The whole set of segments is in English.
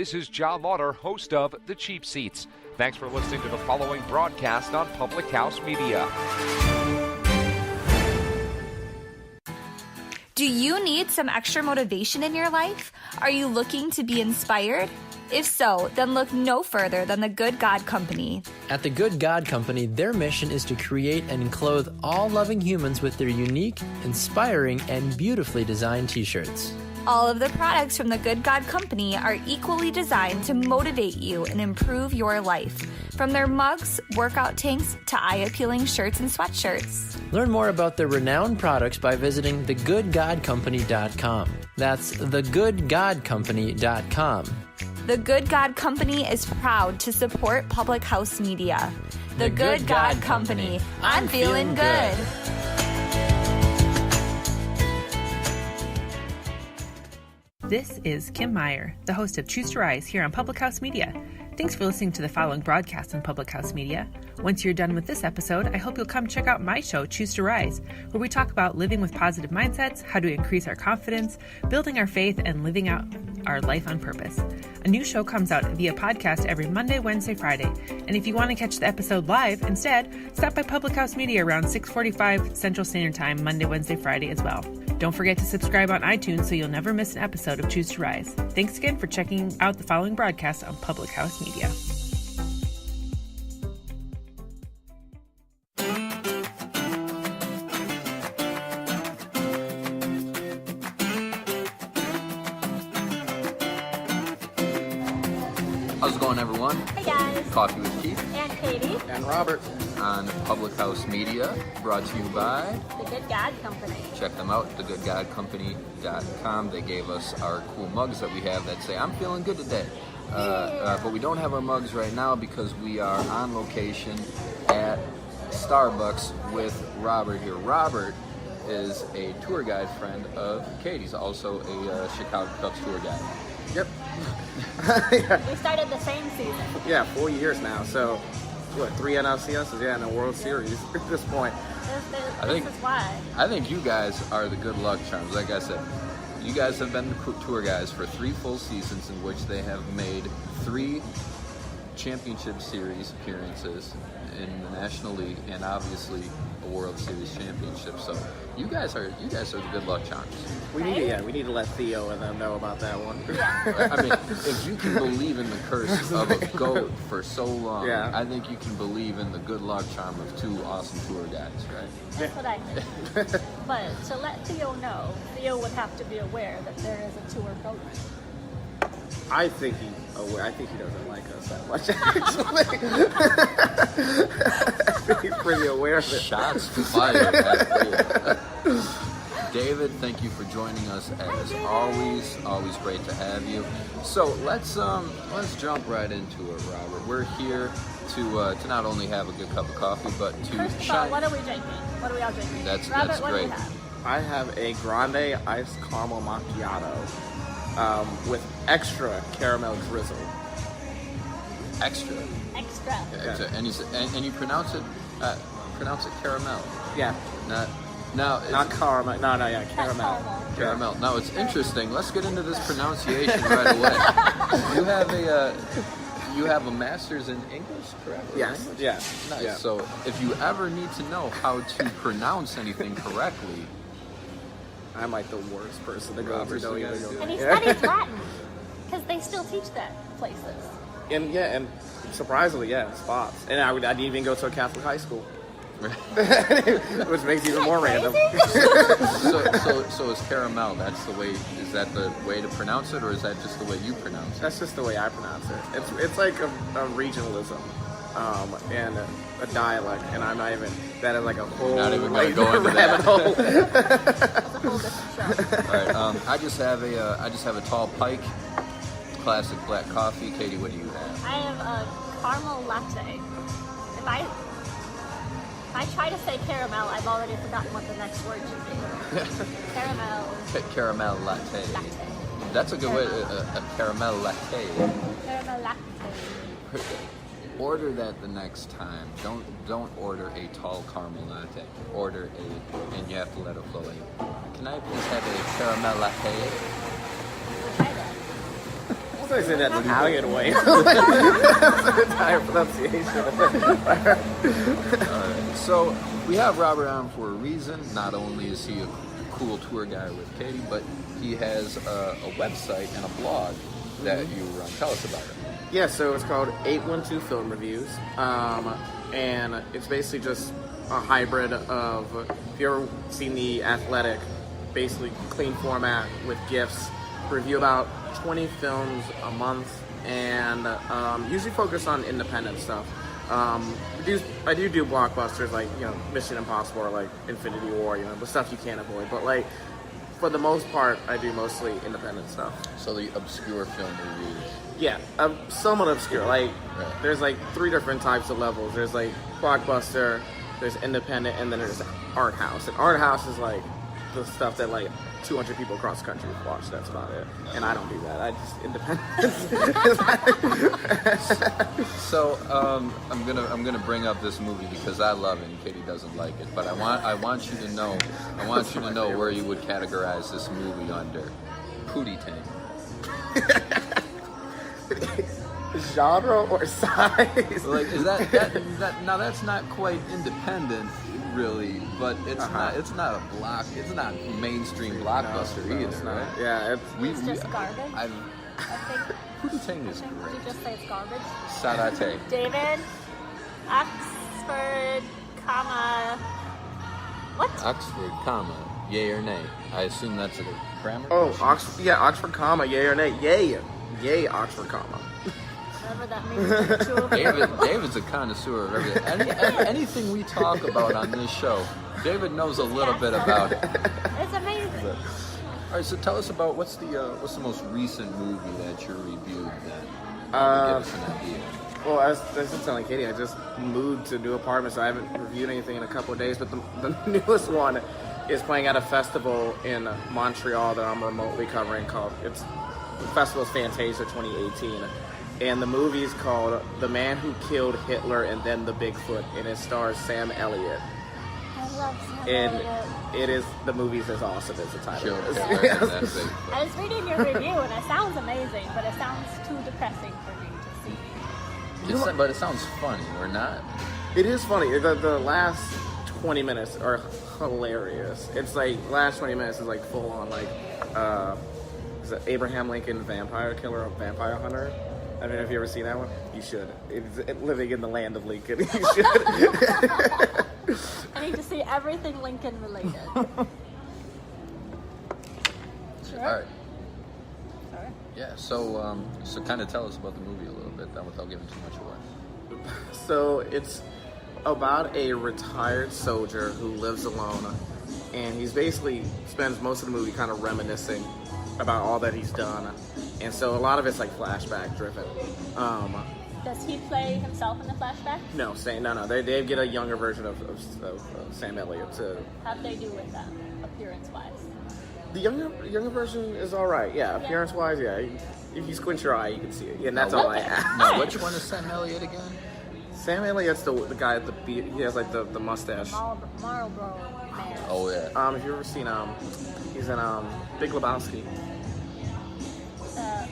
This is John Lauder, host of The Cheap Seats. Thanks for listening to the following broadcast on Public House Media. Do you need some extra motivation in your life? Are you looking to be inspired? If so, then look no further than the Good God Company. At the Good God Company, their mission is to create and clothe all loving humans with their unique, inspiring, and beautifully designed t-shirts. All of the products from the Good God Company are equally designed to motivate you and improve your life. From their mugs, workout tanks, to eye-appealing shirts and sweatshirts. Learn more about their renowned products by visiting thegoodgodcompany.com. That's thegoodgodcompany.com. The Good God Company is proud to support Public House Media. The Good God Company. I'm feeling good. This is Kim Meyer, the host of Choose to Rise here on Public House Media. Thanks for listening to the following broadcast on Public House Media. Once you're done with this episode, I hope you'll come check out my show, Choose to Rise, where we talk about living with positive mindsets, how to increase our confidence, building our faith, and living out our life on purpose. A new show comes out via podcast every Monday, Wednesday, Friday. And if you want to catch the episode live instead, stop by Public House Media around 6:45 Central Standard Time, Monday, Wednesday, Friday as well. Don't forget to subscribe on iTunes so you'll never miss an episode of Choose to Rise. Thanks again for checking out the following broadcast on Public House Media. How's it going, everyone? Hey guys, Coffee with Keith and Katie, and Robert on Public House Media, brought to you by the Good God Company. Check them out, thegoodgodcompany.com. They gave us our cool mugs that we have that say, I'm feeling good today. But we don't have our mugs right now because we are on location at Starbucks with Robert here. Robert is a tour guide friend of Katie's, also a Chicago Cubs tour guide. Yep. We started the same season. Yeah, 4 years now. So, what, 3 NLCSs? Yeah, in the World Series at this point. This is why. I think you guys are the good luck charms. Like I said, you guys have been the tour guys for 3 full seasons in which they have made 3 championship series appearances in the National League and obviously a World Series championship. So you guys are the good luck charms. We need to let Theo and them know about that one. I mean, if you can believe in the curse of a goat for so long, yeah. I think you can believe in the good luck charm of 2 awesome tour guides, right? That's what I think. But to let Theo know, Theo would have to be aware that there is a tour program. I think he doesn't like us that much, actually. He's pretty aware of it. Shots fired. David, thank you for joining us as always. Always great to have you. So let's jump right into it, Robert. We're here to not only have a good cup of coffee, but to First of all, what are we drinking? What are we all drinking? That's Robert, what great. do you have? I have a grande iced caramel macchiato with extra caramel drizzle. Extra. Extra. And you pronounce it caramel. Yeah. Not caramel. No, yeah, caramel. Caramel. Now it's interesting. Let's get into this pronunciation right away. You have a master's in English, correct? Yes. Yeah. Nice. Yeah. So if you ever need to know how to pronounce anything correctly, I'm like the worst person to go to. And he studied Latin, because they still teach that places. And surprisingly, spots. And I'd even go to a Catholic high school. Which makes it even more random. so is caramel, is that the way to pronounce it, or is that just the way you pronounce it? That's just the way I pronounce it. It's like a regionalism and a dialect, and I'm not even, that is like a whole not even going to go into rabbit hole. That's a whole different show. All right, I just have a tall pike, classic black coffee. Katie, what do you have? I have a caramel latte. If I try to say caramel, I've already forgotten what the next word should be. Caramel. Caramel latte. Latte. That's a good way. A caramel latte. Caramel latte. Order that the next time. Don't order a tall caramel latte. Order and you have to let it flow in. Can I please have a caramel latte? We'll try that. We'll I say that Italian way. That's the entire pronunciation. So we have Robert on for a reason. Not only is he a cool tour guide with Katie, but he has a website and a blog that you run. Tell us about it. Yeah, so it's called 812 Film Reviews, and it's basically just a hybrid of, if you ever seen The Athletic, basically clean format with GIFs, review about 20 films a month, and usually focus on independent stuff. I do blockbusters like, Mission Impossible or like Infinity War, the stuff you can't avoid, but like, for the most part, I do mostly independent stuff. So the obscure film reviews. Yeah, somewhat obscure. Like, there's like 3 different types of levels. There's like blockbuster, there's independent, and then there's art house. And art house is like the stuff that like 200 people across the country watch. That's about it. And I don't do that. I just independent. So I'm gonna bring up this movie because I love it and Katie doesn't like it. But I want you to know where you would categorize this movie under. Pootie Tang. Genre or size? Like, is that now? That's not quite independent, really, but it's not a it's not mainstream blockbuster either, it's not. right? Yeah, It's just garbage. I think. Pootie Tang is Did great. you just say it's garbage? Sarate. David, Oxford, comma. What? Oxford, comma, yay or nay? I assume that's a grammar. Oh, question? Oxford, comma, yay or nay? Yay, Oxford, comma. Whatever that means. David's a connoisseur of everything. Anything we talk about on this show, David knows a little bit about it. It's amazing. All right, so tell us about what's the most recent movie that you reviewed then? Give us an idea. Well, as I was telling Katie, I just moved to a new apartment, so I haven't reviewed anything in a couple of days. But the newest one is playing at a festival in Montreal that I'm remotely covering. The festival is Fantasia 2018. And the movie is called The Man Who Killed Hitler and Then the Bigfoot, and it stars Sam Elliott. I love Sam And Elliott. the movie's as awesome as the title is. I was reading your review, and it sounds amazing, but it sounds too depressing for me to see. But it sounds funny, or not? It is funny. The last 20 minutes are hilarious. It's like, last 20 minutes is like full on, like, is it Abraham Lincoln Vampire Killer or Vampire Hunter? I don't know if you ever seen that one. You should. It's living in the land of Lincoln. You should. I need to see everything Lincoln related. Sure. All right. Sure. Yeah. So kind of tell us about the movie a little bit, then, without giving too much away. So it's about a retired soldier who lives alone, and he's basically spends most of the movie kind of reminiscing about all that he's done, and so a lot of it's like flashback driven. Does he play himself in the flashback? No. They get a younger version of Sam Elliott to. How'd they do with that, appearance-wise? The younger version is all right. Yeah, appearance-wise, yeah. If you squint your eye, you can see it. Yeah, and that's all I ask. Now, which one is Sam Elliott again? Sam Elliott's the guy at the beard. He has like the mustache. Marlboro Man. Oh yeah. If you've ever seen he's in Big Lebowski.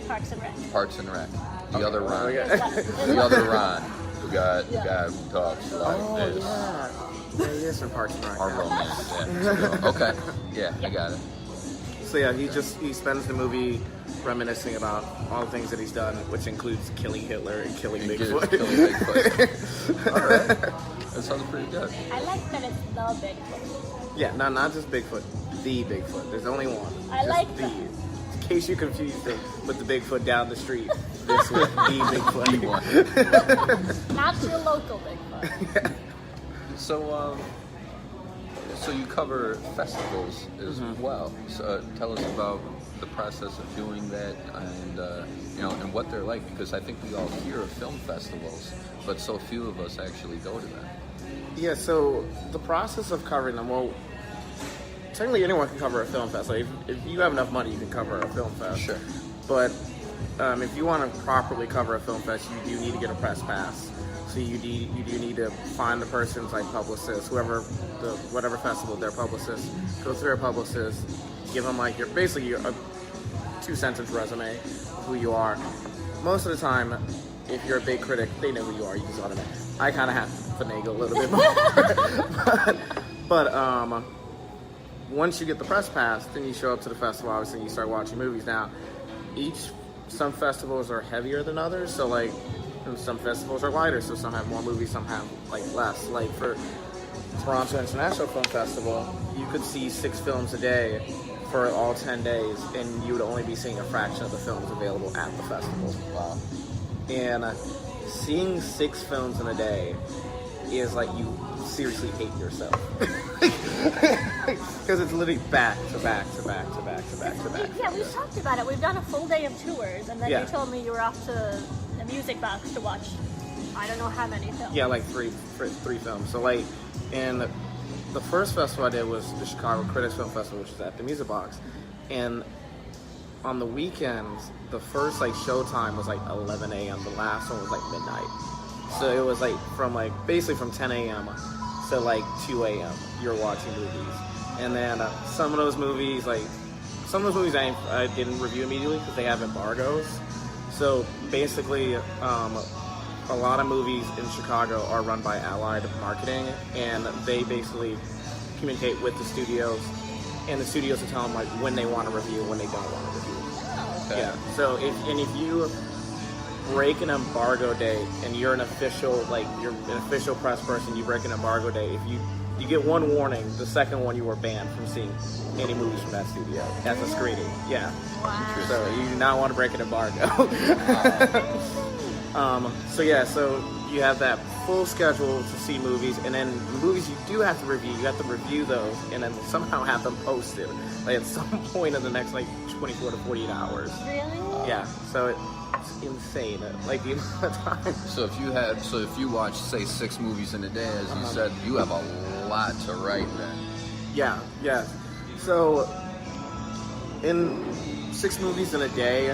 Parks and Rec. Parks and Rec. The other Ron. Yeah. The other Ron. The guy who talks like this. Yeah, he is from Parks and Rec. Our romance. Yeah. Okay. Yeah, I got it. So yeah, he spends the movie reminiscing about all the things that he's done, which includes killing Hitler and killing Bigfoot. Killing Bigfoot. All right. That sounds pretty good. I like that it's the Bigfoot. Yeah, no, not just Bigfoot. The Bigfoot. There's only one. I like the. that. In case you confused them with the Bigfoot down the street, this was the Bigfoot. Not your local Bigfoot. So you cover festivals as well. So tell us about the process of doing that, and and what they're like, because I think we all hear of film festivals, but so few of us actually go to them. Yeah. So the process of covering them, well, technically anyone can cover a film fest. Like if you have enough money, you can cover a film fest. Sure. But if you want to properly cover a film fest, you do need to get a press pass. So you do need to find the person's like publicist, whatever festival their publicist. Go through their publicist, give them like your 2-sentence resume of who you are, most of the time, if you're a big critic, they know who you are. You just automatically. I kind of have to finagle a little bit more. but once you get the press pass, then you show up to the festival, obviously, and you start watching movies. Now, some festivals are heavier than others, so like, and some festivals are lighter, so some have more movies, some have like less. Like for Toronto International Film Festival, you could see 6 films a day for all 10 days, and you would only be seeing a fraction of the films available at the festival. Wow. And seeing 6 films in a day is like you seriously hate yourself. Because it's literally back to back to back to back to back to back. Yeah, we've talked about it. We've done a full day of tours, and then Yeah. you told me you were off to the Music Box to watch I don't know how many films. Yeah, like three films. So like, and the first festival I did was the Chicago Critics Film Festival, which is at the Music Box. And on the weekends, the first like showtime was like 11 a.m. The last one was like midnight. So it was like basically from 10 a.m. to like 2 a.m. you're watching movies. And then some of those movies I didn't review immediately because they have embargoes. So basically, a lot of movies in Chicago are run by Allied Marketing, and they basically communicate with the studios, and the studios will tell them like when they want to review, when they don't want to review. Okay. Yeah. So if you break an embargo date, and you're an official press person, you break an embargo date. If you get one warning, the second one you are banned from seeing any movies from that studio as a screening. Yeah. Wow. So you do not want to break an embargo. So you have that full schedule to see movies, and then the movies you do have to review, you have to review those, and then somehow have them posted, like at some point in the next like 24 to 48 hours. Really? Yeah. So it's insane. Like the amount of time. So if you watch, say, 6 movies in a day, as you said, you have a lot to write then. Yeah. So in 6 movies in a day,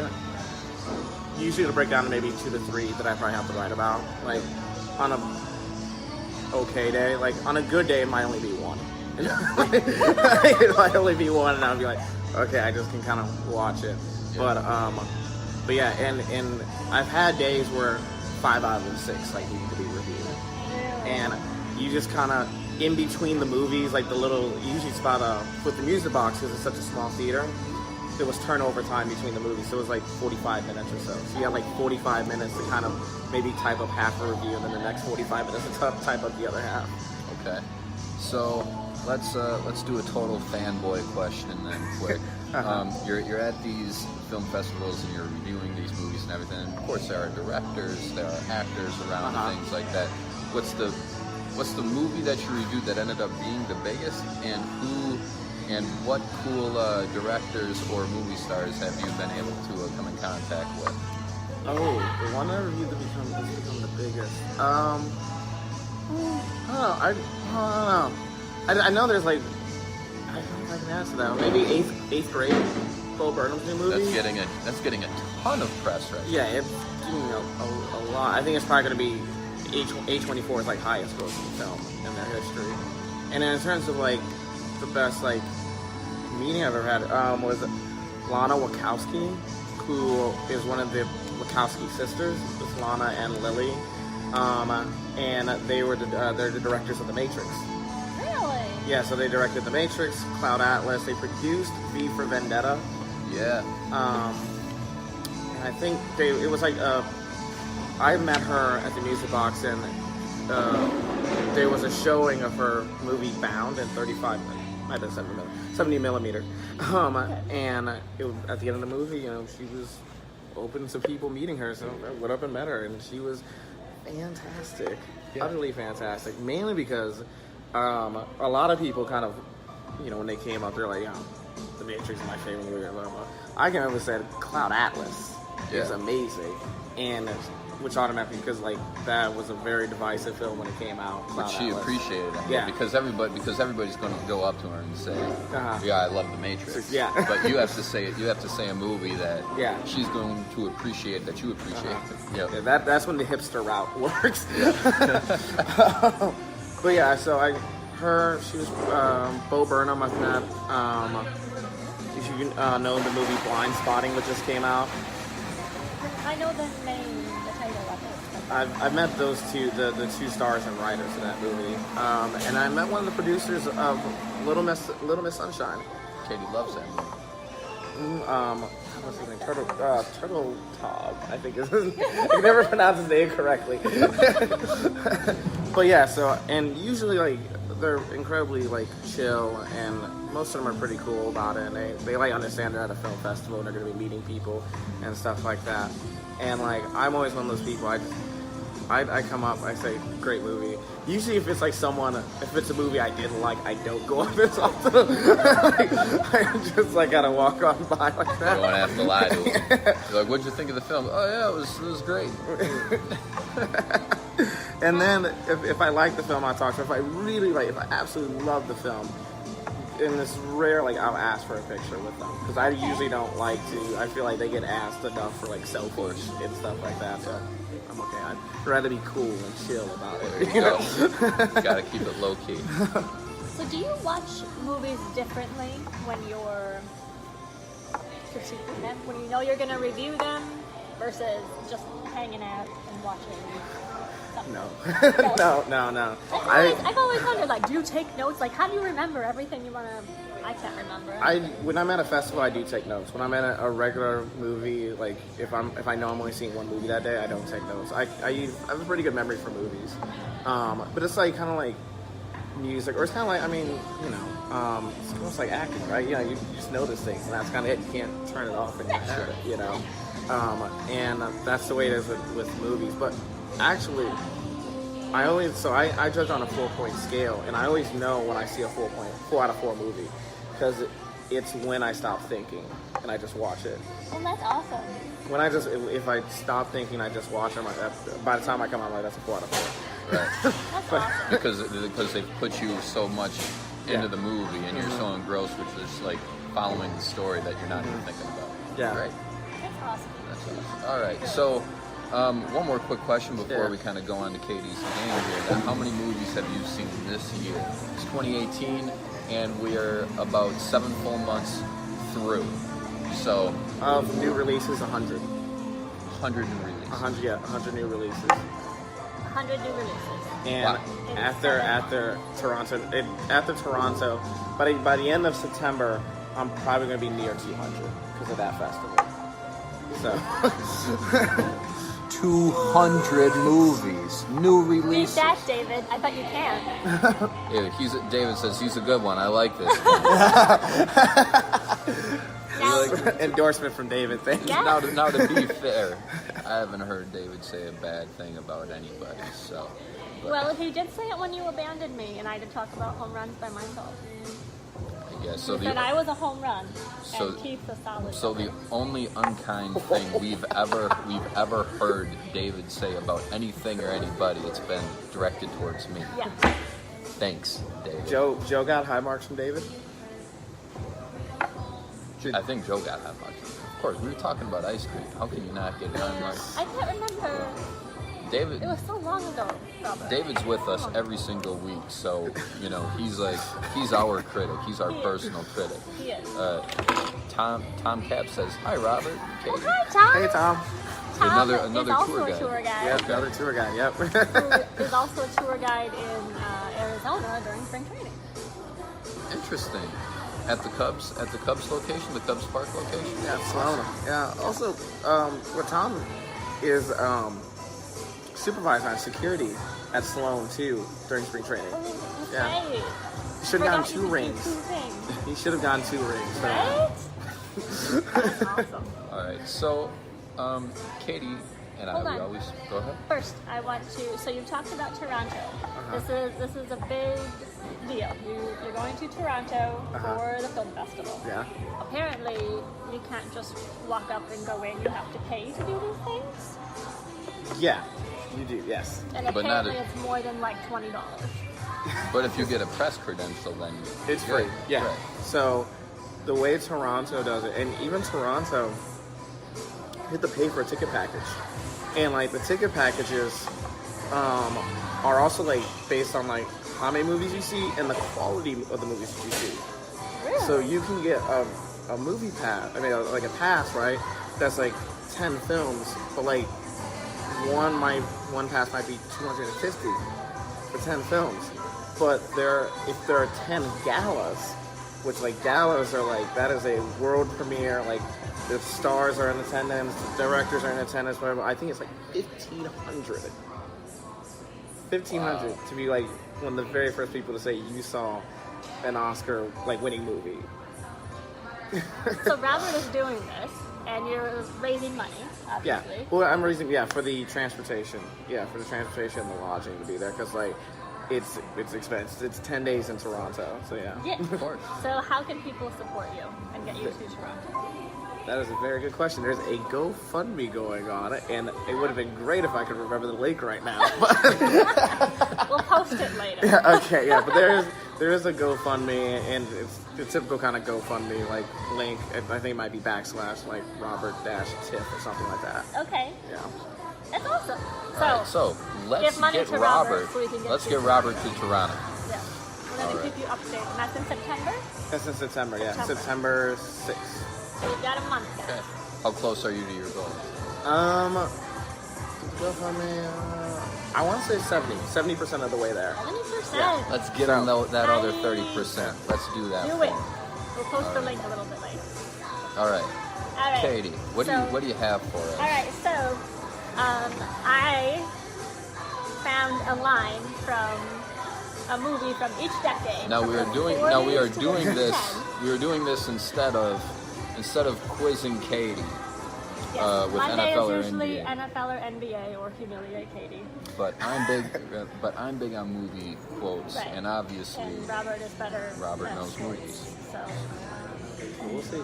usually it'll break down to maybe 2 to 3 that I probably have to write about. Like on a okay day, like on a good day, it might only be 1. It might only be 1, and I'll be like, okay, I just can kind of watch it. Yeah. But yeah, and I've had days where 5 out of the 6 like need to be reviewed, and you just kind of in between the movies, like usually it's about with the Music Box, because it's such a small theater, there was turnover time between the movies, so it was like 45 minutes or so. So you had like 45 minutes to kind of maybe type up half a review, and then the next 45 minutes to type up the other half. Okay. So let's do a total fanboy question then, quick. You're at these film festivals and you're reviewing these movies and everything. And of course, there are directors, there are actors around, and things like that. What's the movie that you reviewed that ended up being the biggest, and who and what cool directors or movie stars have you been able to come in contact with? Oh, the one I reviewed that become the biggest. I don't know. I know there's like, I don't know if I can answer that one. Maybe eighth grade, Bo Burnham's new movie. That's getting a ton of press right now. Yeah, it's getting a lot. I think it's probably going to be A24's like highest grossing film in their history. And then in terms of like the best like meeting I've ever had was Lana Wachowski, who is one of the Wachowski sisters. It's Lana and Lily, and they're the directors of The Matrix. Really? Yeah, so they directed The Matrix, Cloud Atlas. They produced V for Vendetta. Yeah. And I think it was like I met her at the Music Box, and there was a showing of her movie Bound in 70 millimeter. And at the end of the movie, she was open to people meeting her, so I went up and met her, and she was fantastic, utterly fantastic. Mainly because a lot of people kind of, when they came up, they're like, The Matrix is my favorite movie. I can always say Cloud Atlas is amazing, and which automatically, because like that was a very divisive film when it came out. But she appreciated it, yeah, because everybody's going to go up to her and say, "Yeah, I love The Matrix." Yeah, but you have to say a movie that she's going to appreciate, that you appreciate. Yeah, that's when the hipster route works. But yeah, so she was Bo Burnham. I've met. If you know the movie Blind Spotting, which just came out. I know the name, the title of it. I've met those two, the two stars and writers of that movie, and I met one of the producers of Little Miss Sunshine. Katie loves that movie. What's his name? Turtle Tog, I think is his name. I can never pronounce his name correctly. But yeah, so, and usually, like, they're incredibly, like, chill, and most of them are pretty cool about it, and they like, understand they're at a film festival, and they're going to be meeting people and stuff like that. And, like, I'm always one of those people, I come up, I say, great movie. Usually if it's like if it's a movie I didn't like, I don't go up and talk to them. I just like gotta walk on by like that. You don't have to lie to them. You're like, what'd you think of the film? Oh yeah, it was great. And then if I like the film, I'll talk to them. If I really like, if I absolutely love the film, and it's rare, like I'll ask for a picture with them. Because I usually don't like to, I feel like they get asked enough for like selfies and stuff like that. So I'm okay. I'd rather be cool and chill about it. You know? Gotta keep it low key. So do you watch movies differently when you're critiquing them? When you know you're going to review them versus just hanging out and watching something? No. No. No. I've always wondered, like, do you take notes? Like, how do you remember everything you want to... I can't remember. When I'm at a festival, I do take notes. When I'm at a regular movie, like if I know I'm only seeing one movie that day, I don't take notes. I have a pretty good memory for movies, but it's like kind of like music, or it's kind of like, I mean, you know, it's almost like acting, right? You know, you just notice things, and that's kind of it. You can't turn it off in your head, you know. And that's the way it is with movies. But actually, I judge on a 4-point scale, and I always know when I see a 4 out of 4 movie. Because it's when I stop thinking and I just watch it. Oh, that's awesome. When if I stop thinking, I just watch them. By the time I come out, I'm like, that's a 4 out of 4. Right. That's awesome. Because they put you so much into the movie, and you're so engrossed with just like following the story that you're not even thinking about. Yeah. Right. That's awesome. That's awesome. All right. So, one more quick question before we kind of go on to Katie's game here. How many movies have you seen this year? It's 2018. And we're about 7 full months through. So of new releases, 100. 100 new releases. 100 new releases. 100 new releases. And after Toronto, by the end of September, I'm probably going to be near 200 because of that festival. So 200 movies, new releases. Beat that, David. I bet you can. Yeah, David says he's a good one. I like this. Endorsement from David. Thank you. Yeah. Now to be fair, I haven't heard David say a bad thing about anybody. So, well, he did say it when you abandoned me, and I did talk about home runs by myself. Yeah, so he said I was a home run, so, and Keith's a solid. So the only unkind thing we've ever heard David say about anything or anybody, it's been directed towards me. Yeah. Thanks, David. Joe got high marks from David? I think Joe got high marks. Of course, we were talking about ice cream. How can you not get high marks? I can't remember. David. It was so long ago, Robert. David's with us every single week, so you know he's our critic. He's our personal critic. He is. Tom Cap says hi, Robert. Oh, hi, Tom. Hey, Tom. Tom Another is also tour a tour guide. Yep, another tour guide. Yep. Who is also a tour guide in Arizona during spring training. Interesting. At the Cubs location, the Cubs Park location. Yeah, Sloan. Yeah. Also, what Tom is supervisor on security at Sloan too during spring training. Yeah. He should have gotten 2 rings. He should have gotten 2 rings. Right? That's awesome. All right, so Katie and Hold we on. always go ahead. First, I want to. So you talked about Toronto. This is a big deal. You're going to Toronto for the film festival. Yeah. Apparently, you can't just walk up and go in. You have to pay to do these things. Yeah, you do. Yes. And But not apparently, it's more than like $20. But if you get a press credential, then It's free. Yeah. Right. So the way Toronto does it, and even Toronto, you have to pay for a ticket package, and like the ticket packages are also like based on like how many movies you see and the quality of the movies that you see. Really? So you can get a movie pass. I mean, like a pass, right? That's like 10 films, but like one pass might be $250 for 10 films. But if there are 10 galas, which like galas are like, that is a world premiere, like the stars are in attendance, the directors are in attendance, whatever. I think it's like 1,500 to be like one of the very first people to say you saw an Oscar like winning movie. So Robert is doing this, and you're raising money, obviously. Yeah. Well, I'm raising for the transportation. Yeah, for the transportation and the lodging to be there, because like it's expensive. It's 10 days in Toronto, so yeah. Yeah. Of course. So how can people support you and get you to Toronto? That is a very good question. There's a GoFundMe going on, and it would have been great if I could remember the link right now. We'll post it later. Yeah, okay, yeah, but there is a GoFundMe, and it's the typical kind of GoFundMe like link. I think it might be / like Robert-Tiff or something like that. Okay. Yeah. That's awesome. So let's give money get to Robert. So we can get Let's to get Toronto. Robert to Toronto. Yeah. We're going to keep you updated. And that's in September? That's in September, yeah. September 6th. So you've got a month, guys. Okay. How close are you to your goal? GoFundMe, I want to say 70% of the way there. 70%. Yeah. Let's get on that other 30%. Let's do that. Do it. We'll post the link a little bit later. All right. All right. Katie, what do you have for us? All right. So, I found a line from a movie from each decade. Now we are doing this. 10. We are doing this instead of quizzing Katie. Yes. With Monday NFL or is usually NBA. NFL or NBA or humiliate Katie. But I'm big on movie quotes, Right. and obviously And Robert is better. Robert at knows sports, movies. So. We'll see.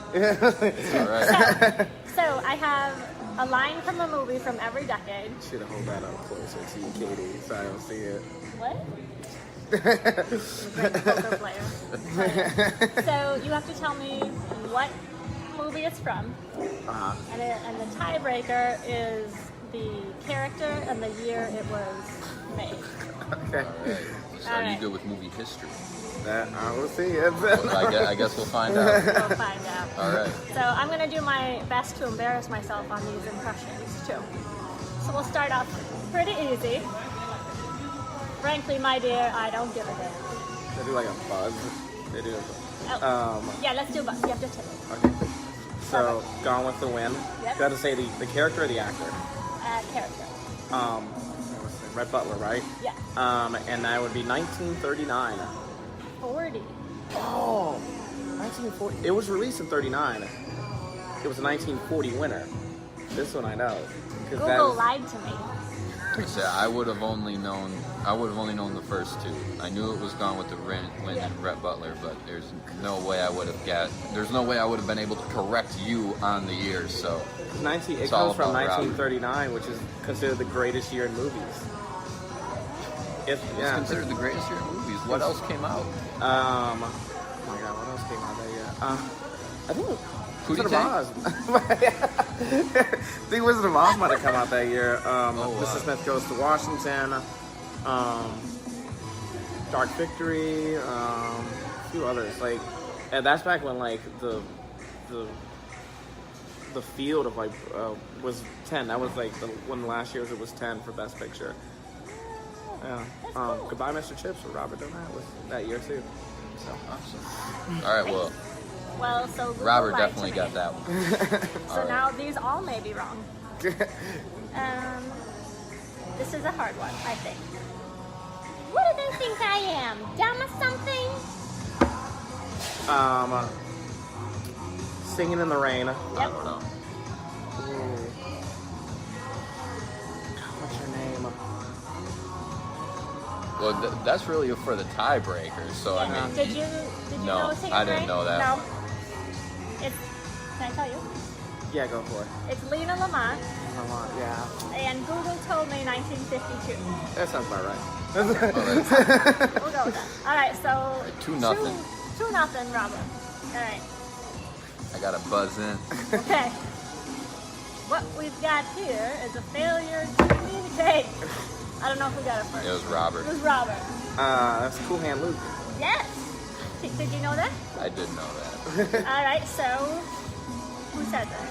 All right. So I have a line from a movie from every decade. Should have hold that up closer to you, Katie, so I don't see it. What? Great poker player. So you have to tell me what movie it's from, and the tiebreaker is the character and the year it was made. Okay. All right. So are you good with movie history? I will see it. Well, I guess we'll find out. We'll find out. All right. So I'm going to do my best to embarrass myself on these impressions, too. So we'll start off pretty easy. Frankly, my dear, I don't give a damn. They do like a buzz. They do. Yeah, let's do buzz. You have to tip it. Okay. So, Gone with the Wind. Yep. Got to say the character or the actor? Character. Red Butler, right? Yeah. And that would be 1939. 40. Oh, 1940. It was released in 39. It was a 1940 winner. This one I know. Google lied to me. So I would have only known the first two. I knew it was Gone with the Wind and Rhett Butler, but there's no way I would have been able to correct you on the years. So it comes from 1939, which is considered the greatest year in movies. It's considered the greatest year in movies. What else came out? Oh my God, what else came out that year? I think Wizard of Oz. I think Wizard of Oz might have come out that year. Mr. Smith Goes to Washington. Dark Victory. A few others. And that's back when the field of was 10. That was one of the last years it was 10 for Best Picture. Yeah. Cool. Goodbye, Mr. Chips with Robert Donat was that year too. So Awesome. All right. Well, so Google Robert lied definitely to got me. that one. So now these all may be wrong. This is a hard one, I think. What do they think I am? Dumb or something? Singing in the Rain. Yep. I don't know. What's her name? Well, that's really for the tiebreaker. So I mean, Did you No, know Singing I in the didn't Rain? know that. No. Can I tell you? Yeah, go for it. It's Lena Lamont, Yeah. and Google told me 1952. That sounds about right. We'll go with that. All right, so 2-0. 2-0, Robert. All right. I gotta buzz in. Okay. What we've got here is a failure to communicate. I don't know if we got it first. It was Robert. It was Robert. That's Cool Hand Luke. Yes. Did you know that? I did know that. All right. So, who said that?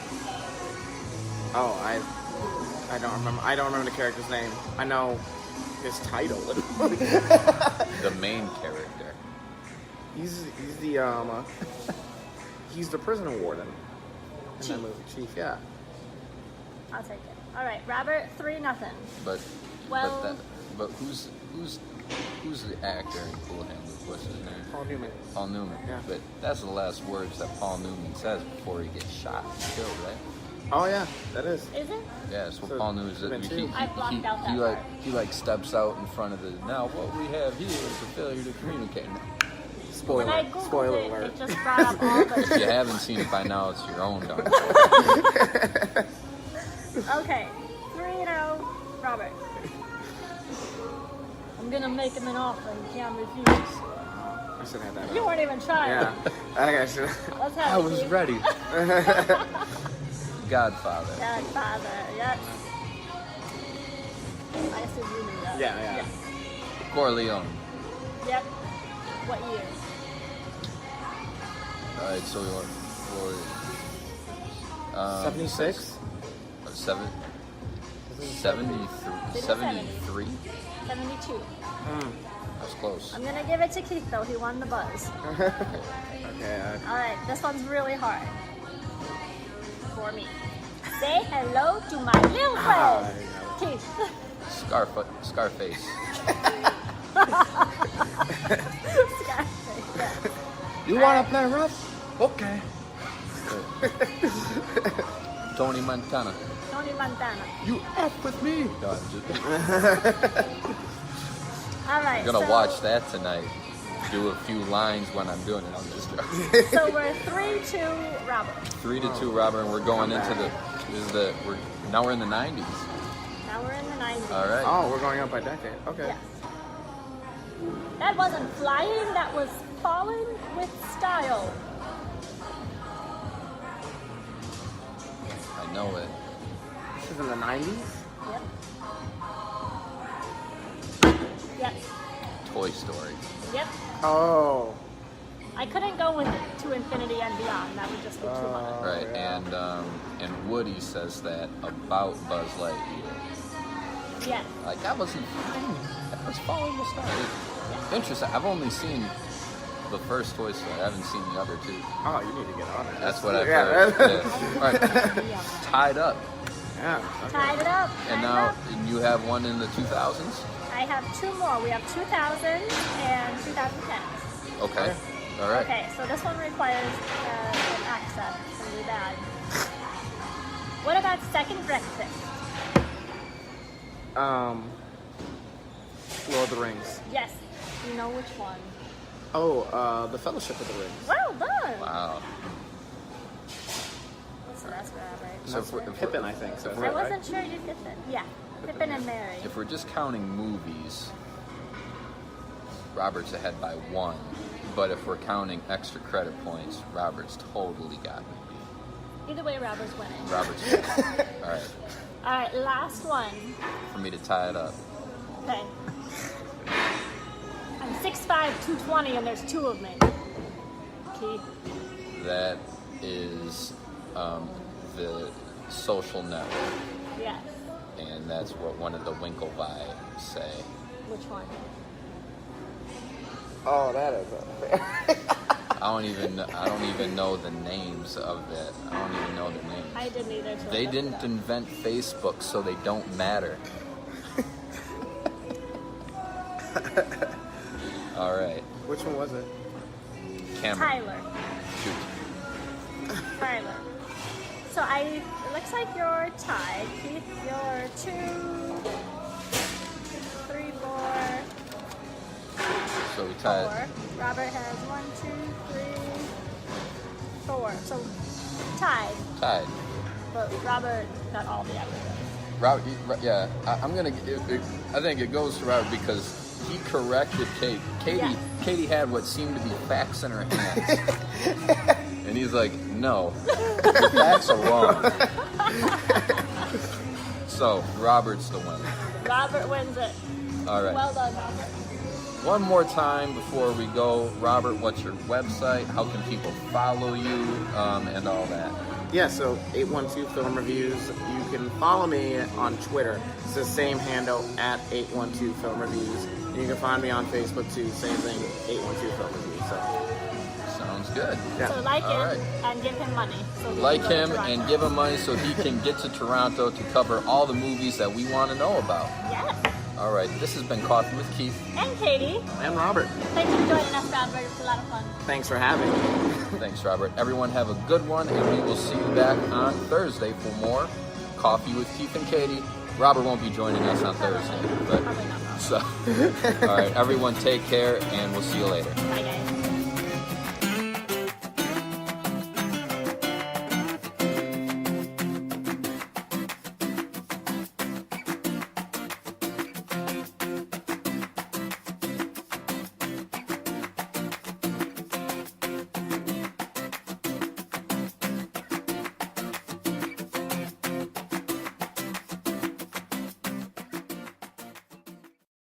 Oh, I don't remember. I don't remember the character's name. I know his title. The main character. he's the prisoner warden in that movie. Chief, yeah. I'll take it. All right, Robert, 3-0. But Well- but who's the actor in Cool Hand Luke? What's his name? Paul Newman. Paul Newman. Yeah. But that's the last words that Paul Newman says before he gets shot and killed, right? Oh yeah, that is. Is it? Yeah, that's what So, Paul Newman says. then two. I blocked out that part. He steps out in front of the. Now what we have here is a failure to communicate. When I Spoiler. Googled Spoiler it, alert. it just brought up all If you the... haven't seen it by now, it's your own dog. Okay, 3-0, Robert. I'm gonna make him an offer he can't refuse. I should have that. You weren't even trying. Yeah. I should. Let's have I it, was Keith. ready. Godfather. Godfather, yes. I assume you knew that. Yeah. Corleone. Yep. What year? All right, so we want 76. 73. 73. 72. That's close. I'm gonna give it to Keith though, he won the buzz. Okay. Alright, this one's really hard. For me. Say hello to my little friend. Keith. Scarface. Scarface, yeah. You want to play rough? Okay. Tony Montana. Tony Montana. You F with me. No, I'm just- Alright, I'm gonna so, watch that tonight. Do a few lines when I'm doing it. I'm just joking. So we're 3-2 Robert. 3-2, Robert, and we're going into we're in the 90s. Now we're in the 90s. All right. Oh, we're going up by decade. Okay. Yes. That wasn't flying, that was falling with style. I know it. This is in the 90s. Yep. Yep. Toy Story. Yep. Oh. I couldn't go with it to infinity and beyond. That would just be too much. Right, yeah. and Woody says that about Buzz Lightyear. Yes. Like, that wasn't flying. That was falling with stars. Interesting. I've only seen the first Toy Story. I haven't seen the other two. Oh, you need to get on it. That's what I've Yeah. heard. Yeah. All right. Tied up. Yeah. Okay. Tied it up. And tied it now up. you have one in the 2000s? I have two more. We have 2000 and 2010. Okay. All right. Okay, so this one requires an accent. It's gonna be bad. What about Second Breakfast? Lord of the Rings. Yes. You know which one. Oh, the Fellowship of the Rings. Well done. Wow. So that's right. So if we're- Pippin, I think. So. I wasn't sure you did that. Yeah. Pippin and Mary. If we're just counting movies, Robert's ahead by 1. But if we're counting extra credit points, Robert's totally got me beat. Either way, Robert's winning. Robert's all right. All right, last one. For me to tie it up. Okay. I'm 6'5", 220, and there's two of me. Keith. That is the Social Network, Yes. and that's what one of the Winklevi say. Which one? Oh, that is unfair. I don't even know the names of it. I don't even know their names. I didn't either. till I They looked it didn't up. invent Facebook, so they don't matter. All right, Which one was it? Cameron. Tyler. Shoot. Tyler. So it looks like you're tied. Keith, you're 2, 3, 4, So we tied. 4. Robert has 1, 2, 3, 4. So tied, Tied. but Robert got all the evidence. Robert, yeah, I'm gonna. I think it goes to Robert because he corrected Kate. Yeah. Katie had what seemed to be facts in her hands, and he's like, "No, the facts are wrong." So Robert's the winner. Robert wins it. All right. Well done, Robert. One more time before we go, Robert. What's your website? How can people follow you, and all that? Yeah, so 812 Film Reviews. You can follow me on Twitter. It's the same handle at 812 Film Reviews. And you can find me on Facebook too, same thing, 812 Film Reviews. So. Sounds good. Yeah. So like All him right. and give him money. So he Like can go to him Toronto. and give him money so he can get to Toronto to cover all the movies that we want to know about. Yes. All right, this has been Coffee with Keith. And Katie. And Robert, Thanks for joining us, Robert. It's a lot of fun. thanks for having me. Thanks, Robert. Everyone have a good one, and we will see you back on Thursday for more Coffee with Keith and Katie. Robert won't be joining us on Thursday, but Probably not. so all right, everyone take care, and we'll see you later. Bye, guys.